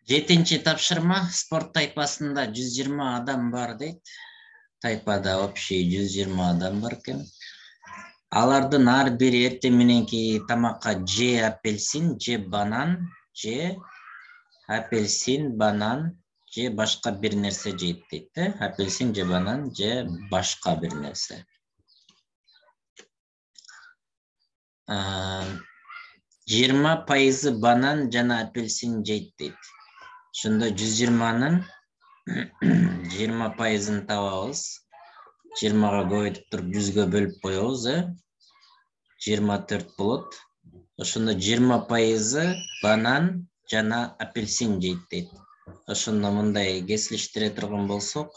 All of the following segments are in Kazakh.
Жетинчи тапшырма спорт тайпасында 120 адам бар дейт. Тайпада общий 120 адам бар экен. Алардын ар бири эртең мененки тамакка же апельсин, же банан, же апельсин, банан, же башка бир нерсе жейт дейт. Апельсин, же банан, же башка бир нерсе. 20% банан жана апельсин жейт дейт. Ошондо 120-нын 20%-ын табабыз. 20-га көбөйтүп туруп 100-гө бөлүп коебуз, 24 болот. Ошондо 20% банан жана апельсин жейт дейт. Ошондо мындай кесилиштире турган болсок,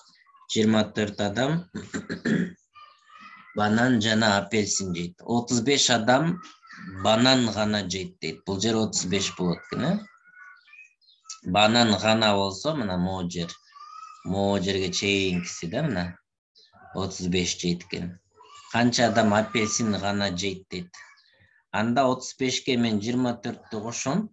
24 адам банан жана апельсин жейт. 35 адам банан гана жейт дейт. Бул жер 35 болот экен, Банан гана болсо, мына могу жерге чейинкиси да, мына 35 жейт экен. Канча адам апельсин гана жейт дейт. Анда 35-ке мен 24-тү кошом.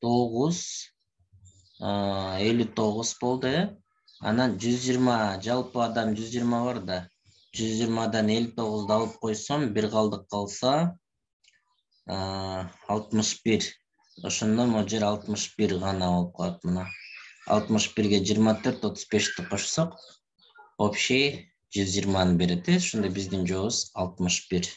59 болду. Анан 120, жалпы адам 120 бар да. 120-дан 59-ду алып койсом, бир калдык калса 61. Ошондо могу жер 61 гана болуп калат мына. 61-ге 24, 35-ти кошсок, общий 120-ны берет. Ошондо биздин жообубуз 61.